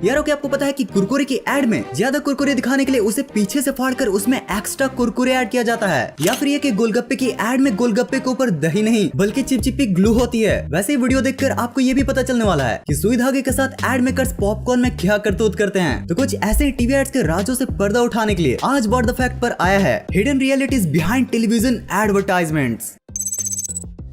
यारो क्या आपको पता है कि कुरकुरे की एड में ज्यादा कुरकुरे दिखाने के लिए उसे पीछे से फाड़कर उसमें एक्स्ट्रा कुरकुरे ऐड किया जाता है, या फिर ये कि गोलगप्पे की एड में गोलगप्पे के ऊपर दही नहीं बल्कि चिपचिपी ग्लू होती है। वैसे वीडियो देखकर आपको ये भी पता चलने वाला है कि सुई धागे के साथ एड मेकर्स पॉपकॉर्न में क्या करतूत करते हैं। तो कुछ ऐसे टीवी एड्स के राजों से पर्दा उठाने के लिए आज बॉट द फैक्ट पर आया है hidden realities behind television advertisements.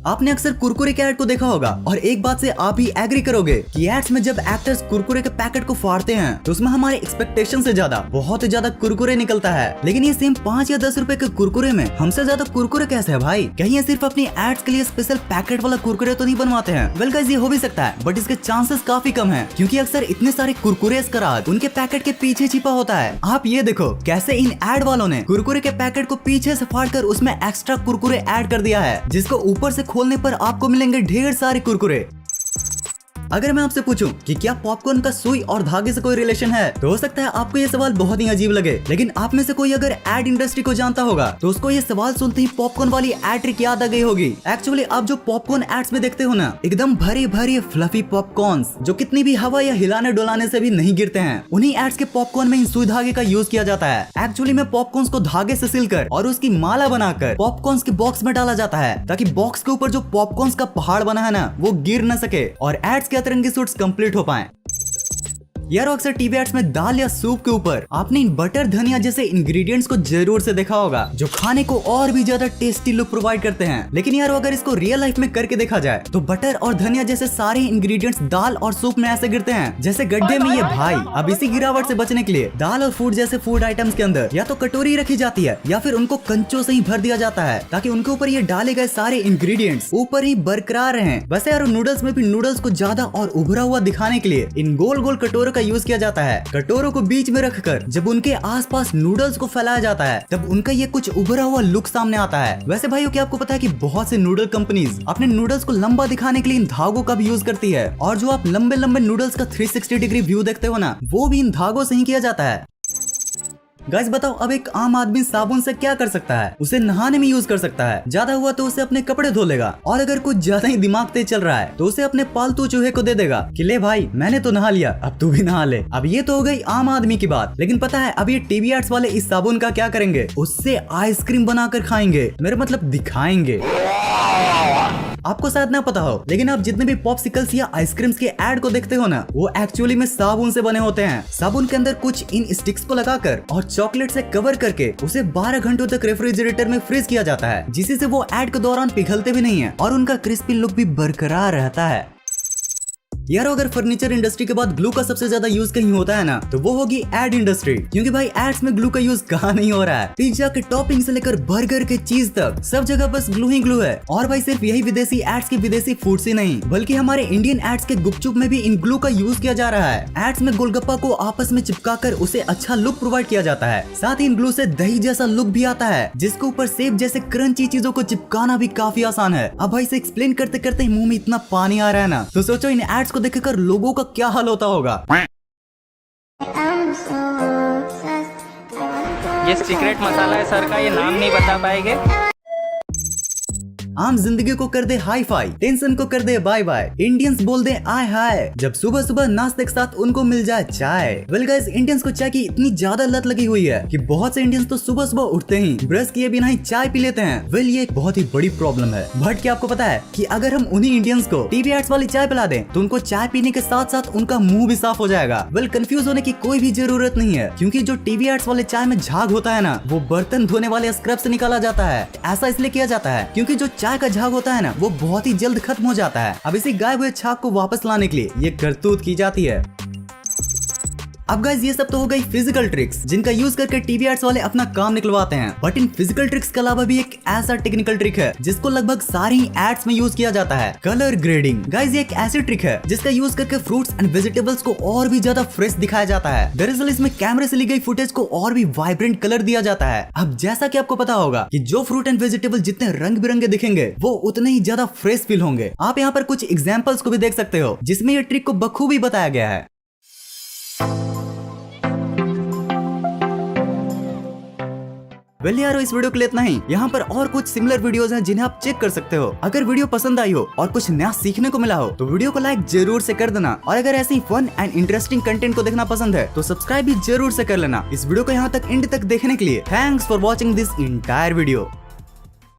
आपने अक्सर कुरकुरे के ऐड को देखा होगा और एक बात से आप भी एग्री करोगे कि एड्स में जब एक्टर्स कुरकुरे के पैकेट को फाड़ते हैं तो उसमें हमारे एक्सपेक्टेशन से ज्यादा बहुत ज्यादा कुरकुरे निकलता है। लेकिन ये सेम 5 या 10 रुपए के कुरकुरे में हमसे ज्यादा कुरकुरे कैसे है भाई? कहीं ये सिर्फ अपनी एड्स के लिए स्पेशल पैकेट वाला कुरकुरे तो नहीं बनवाते हैं? वेल गाइस, ये हो भी सकता है बट इसके चांसेस काफी कम है क्योंकि अक्सर इतने सारे कुरकुरे का राज उनके पैकेट के पीछे छिपा होता है। आप ये देखो कैसे इन एड वालों ने कुरकुरे के पैकेट को पीछे से फाड़कर उसमें एक्स्ट्रा कुरकुरे ऐड कर दिया है, जिसको ऊपर से खोलने पर आपको मिलेंगे ढेर सारे कुरकुरे। अगर मैं आपसे पूछूं कि क्या पॉपकॉर्न का सुई और धागे से कोई रिलेशन है तो हो सकता है आपको ये सवाल बहुत ही अजीब लगे, लेकिन आप में से कोई अगर एड इंडस्ट्री को जानता होगा तो उसको ये सवाल सुनते ही पॉपकॉर्न वाली एड ट्रिक याद आ गई होगी। एक्चुअली आप जो पॉपकॉर्न एड्स में देखते हो ना, एकदम भरी भरी फ्लफी पॉपकॉर्न्स जो कितनी भी हवा या हिलाने डुलाने से भी नहीं गिरते हैं, उन्हीं एड्स के पॉपकॉर्न में सुई धागे का यूज किया जाता है। एक्चुअली में पॉपकॉर्न को धागे से सिलकर और उसकी माला बनाकर पॉपकॉर्न के बॉक्स में डाला जाता है ताकि बॉक्स के ऊपर जो पॉपकॉर्न का पहाड़ बना है ना वो गिर न सके और एड्स के अतरंगी सूट्स कंप्लीट हो पाए। यार अक्सर टीवी एड्स में दाल या सूप के ऊपर आपने इन बटर धनिया जैसे इंग्रेडिएंट्स को जरूर से देखा होगा जो खाने को और भी ज्यादा टेस्टी लुक प्रोवाइड करते हैं। लेकिन यार अगर इसको रियल लाइफ में करके देखा जाए तो बटर और धनिया जैसे सारे इंग्रेडिएंट्स दाल और सूप में ऐसे गिरते हैं जैसे गड्ढे में ये भाई। अब इसी गिरावट से बचने के लिए दाल और फूड जैसे फूड आइटम्स के अंदर या तो कटोरी रखी जाती है या फिर उनको कंचों से ही भर दिया जाता है ताकि उनके ऊपर ये डाले गए सारे इंग्रेडिएंट्स ऊपर ही बरकरार रहें। वैसे यार नूडल्स में भी नूडल्स को ज्यादा और उभरा हुआ दिखाने के लिए इन गोल गोल कटोरों का यूज किया जाता है। कटोरों को बीच में रखकर जब उनके आसपास नूडल्स को फैलाया जाता है तब उनका ये कुछ उभरा हुआ लुक सामने आता है। वैसे भाइयों क्या आपको पता है कि बहुत से नूडल कंपनीज अपने नूडल्स को लंबा दिखाने के लिए इन धागों का भी यूज करती है, और जो आप लंबे लंबे नूडल्स का 360 डिग्री व्यू देखते हो ना वो भी इन धागों से ही किया जाता है। गाइस बताओ, अब एक आम आदमी साबुन से क्या कर सकता है? उसे नहाने में यूज कर सकता है, ज्यादा हुआ तो उसे अपने कपड़े धो लेगा, और अगर कुछ ज्यादा ही दिमाग तेज चल रहा है तो उसे अपने पालतू चूहे को दे देगा कि ले भाई मैंने तो नहा लिया, अब तू भी नहा ले। अब ये तो हो गई आम आदमी की बात, लेकिन पता है अब ये टीवी एड्स वाले इस साबुन का क्या करेंगे? उससे आइसक्रीम बनाकर खाएंगे, मेरा मतलब दिखाएंगे। आपको शायद ना पता हो लेकिन आप जितने भी पॉप्सिकल्स या आइसक्रीम्स के ऐड को देखते हो ना वो एक्चुअली में साबुन से बने होते हैं। साबुन के अंदर कुछ इन स्टिक्स को लगाकर और चॉकलेट से कवर करके उसे 12 घंटों तक रेफ्रिजरेटर में फ्रीज किया जाता है, जिससे वो ऐड के दौरान पिघलते भी नहीं है और उनका क्रिस्पी लुक भी बरकरार रहता है। यार अगर फर्नीचर इंडस्ट्री के बाद ग्लू का सबसे ज्यादा यूज कहीं होता है ना तो वो होगी एड इंडस्ट्री, क्योंकि भाई एड्स में ग्लू का यूज कहाँ नहीं हो रहा है। पिज्जा के टॉपिंग से लेकर बर्गर के चीज तक सब जगह बस ग्लू ही ग्लू है। और भाई सिर्फ यही विदेशी एड्स के विदेशी फूड्स ही नहीं बल्कि हमारे इंडियन एड्स के गुपचुप में भी इन ग्लू का यूज किया जा रहा है। एड्स में गोलगप्पा को आपस में चिपका कर उसे अच्छा लुक प्रोवाइड किया जाता है, साथ ही इन ग्लू से दही जैसा लुक भी आता है जिसके ऊपर सेब जैसे क्रंची चीजों को चिपकाना भी काफी आसान है। अब भाई से एक्सप्लेन करते करते मुंह में इतना पानी आ रहा है ना, तो सोचो इन एड्स को देखकर लोगों का क्या हाल होता होगा। ये सीक्रेट मसाला है सर का, ये नाम नहीं बता पाएंगे। आम जिंदगी को कर दे हाई फाई, टेंशन को कर दे बाय बाय, इंडियंस बोल दे आय हाय जब सुबह सुबह नाश्ते के साथ उनको मिल जाए चाय। वेल गाइस, इंडियंस को चाय की इतनी ज्यादा लत लगी हुई है कि बहुत से इंडियंस तो सुबह सुबह उठते ही ब्रश किए बिना ही चाय पी लेते हैं। वेल ये एक बहुत ही बड़ी प्रॉब्लम है, बट क्या आपको पता है कि अगर हम उन्हीं इंडियंस को टीवी एड्स वाली चाय पिला दें तो उनको चाय पीने के साथ साथ उनका मुंह भी साफ हो जाएगा। वेल कंफ्यूज होने की कोई भी जरूरत नहीं है, क्योंकि जो टीवी एड्स वाले चाय में झाग होता है ना वो बर्तन धोने वाले स्क्रब से निकाला जाता है। ऐसा इसलिए किया जाता है क्योंकि जो चाय का झाग होता है ना वो बहुत ही जल्द खत्म हो जाता है। अब इसी गायब हुए झाग को वापस लाने के लिए ये करतूत की जाती है। अब गाइस ये सब तो हो गई फिजिकल ट्रिक्स जिनका यूज करके टीवी एड्स वाले अपना काम निकलवाते हैं, बट इन फिजिकल ट्रिक्स के अलावा भी एक ऐसा टेक्निकल ट्रिक है जिसको लगभग सारी एड्स में यूज किया जाता है, कलर ग्रेडिंग। गाइस ये एक ऐसी ट्रिक है जिसका यूज करके फ्रूट्स एंड वेजिटेबल्स को और भी ज्यादा फ्रेश दिखाया जाता है। दरअसल इसमें कैमरे से ली गई फुटेज को और भी वाइब्रेंट कलर दिया जाता है। अब जैसा कि आपको पता होगा कि जो फ्रूट एंड वेजिटेबल जितने रंग बिरंगे दिखेंगे वो उतने ही ज्यादा फ्रेश फील होंगे। आप यहाँ पर कुछ एग्जाम्पल्स को भी देख सकते हो जिसमें ये ट्रिक को बखूबी बताया गया है। वेल यारो, इस वीडियो के लिए इतना ही। यहाँ पर और कुछ सिमिलर वीडियोस हैं जिन्हें आप चेक कर सकते हो। अगर वीडियो पसंद आई हो और कुछ नया सीखने को मिला हो तो वीडियो को लाइक जरूर से कर देना, और अगर ऐसी फन एंड इंटरेस्टिंग कंटेंट को देखना पसंद है तो सब्सक्राइब भी जरूर से कर लेना। इस वीडियो को यहाँ तक एंड तक देखने के लिए thanks for watching this entire video.